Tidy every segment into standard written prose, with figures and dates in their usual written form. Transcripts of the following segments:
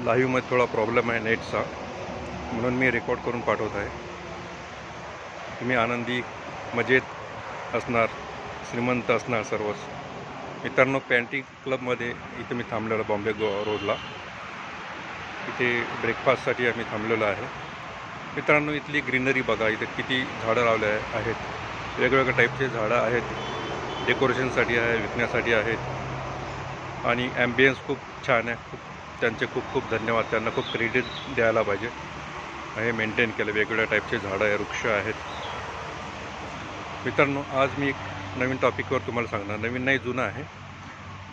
लाईव्हमध्ये थोडा प्रॉब्लेम आहे नेटचा, म्हणून मी रेकॉर्ड करून पाठवत आहे. तुम्ही आनंदी मजेत असणार, श्रीमंत असणार सर्वच. मित्रांनो, पॅन्टी क्लबमध्ये इथे मी थांबलेलो बॉम्बे रोडला. इथे ब्रेकफास्टसाठी आम्ही थांबलेलो आहे. मित्रांनो, इथली ग्रीनरी बघा. इथे किती झाडं लावले आहेत. वेगवेगळ्या टाईपचे झाडं आहेत. डेकोरेशनसाठी आहे, विकण्यासाठी आहेत. आणि ॲम्बियन्स खूप छान आहे. त्यांचे खूप खूप धन्यवाद. त्यांना खूप क्रेडिट द्यायला पाहिजे. हे मेंटेन केलं. वेगवेगळ्या टाईपचे झाडं आहे, वृक्ष आहेत. मित्रांनो, आज मी एक नवीन टॉपिकवर तुम्हाला सांगणार. नवीन नाही, जुनं आहे.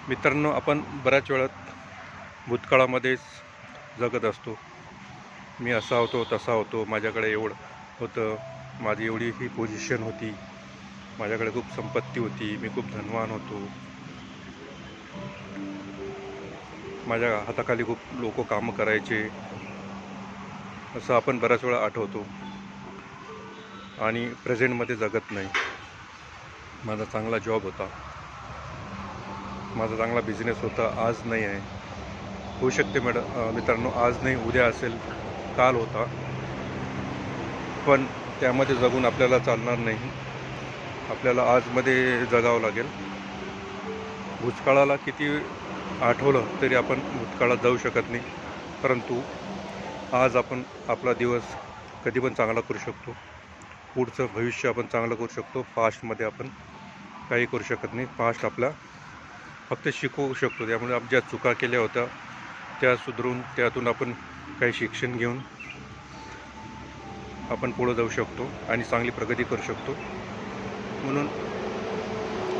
मित्रांनो, आपण बऱ्याच वेळात भूतकाळामध्येच जगत असतो. मी असा होतो, तसा होतो, माझ्याकडे एवढं होतं, माझी एवढी ही पोझिशन होती, माझ्याकडे खूप संपत्ती होती, मी खूप धनवान होतो, माझ्या हाताखाली खूप लोक कामं करायचे, असं आपण बऱ्याच वेळा आठवतो आणि प्रेझेंटमध्ये जगत नाही. माझा चांगला जॉब होता, माझा चांगला बिझनेस होता, आज नाही आहे. होऊ शकते मित्रांनो, आज नाही, उद्या असेल, काल होता, पण त्यामध्ये जगून आपल्याला चालणार नाही. आपल्याला आजमध्ये जगावं लागेल. भूतकाळाला किती आठवलं तरी आपण भूतकाळात जाऊ शकत नाही, परंतु आज आपण आपला दिवस कधी पण चांगला करू शकतो. पुढचं भविष्य आपण चांगलं करू शकतो. पास्टमध्ये आपण काही करू शकत नाही. पास्ट आपला फक्त शिकवू शकतो. त्यामुळे आपण ज्या चुका केल्या होत्या त्या सुधारून त्यातून आपण काही शिक्षण घेऊन आपण पुढं जाऊ शकतो आणि चांगली प्रगती करू शकतो. म्हणून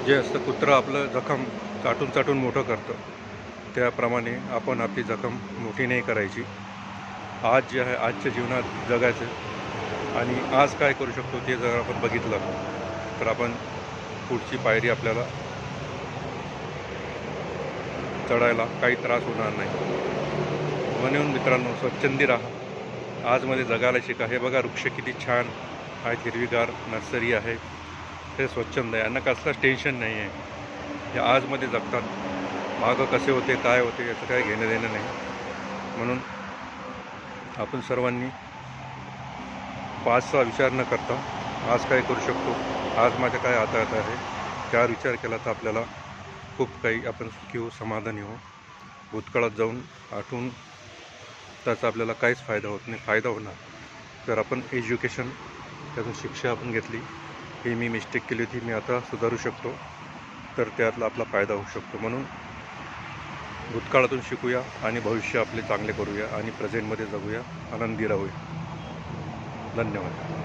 जे असतं, कुत्रा आपलं जखम चाटून चाटून मोठं करतं, त्याप्रमाणे आपण आपली जखम मोठी नाही करायची. आज जे आहे, आजच्या जीवनात जगायचं आणि आज काय करू शकतो ते जर आपण बघितलं तर आपण पुढची पायरी आपल्याला चढायला काही त्रास होणार नाही. म्हणून मित्रांनो, स्वच्छंदी राहा. आजमध्ये जगायला शिका. हे बघा, वृक्ष किती छान आहेत, हिरवीगार नर्सरी आहे. हे स्वच्छंद आहे, यांना कसलंच टेन्शन नाही आहे. हे आजमध्ये जगतात. मागं कसे होते, काय होते, याचं काही घेणं देणं नाही. म्हणून आपण सर्वांनी पाचचा विचार न करता आज काय करू शकतो, आज माझ्या काय हातात आहे, त्यावर विचार केला तर आपल्याला खूप काही आपण सुखी होऊ, समाधानी होऊ. भूतकाळात जाऊन आठवून त्याचा आपल्याला काहीच फायदा होत नाही. फायदा होणार तर आपण एज्युकेशन, त्यातून शिक्षा आपण घेतली, ही मी मिस्टेक केली होती, मी आता सुधारू शकतो, तर त्यातला आपला फायदा होऊ शकतो. म्हणून भूतकाळातून शिकूया आणि भविष्य आपले चांगले करूया आणि प्रेझेंटमध्ये जगूया, आनंदी राहूया. धन्यवाद.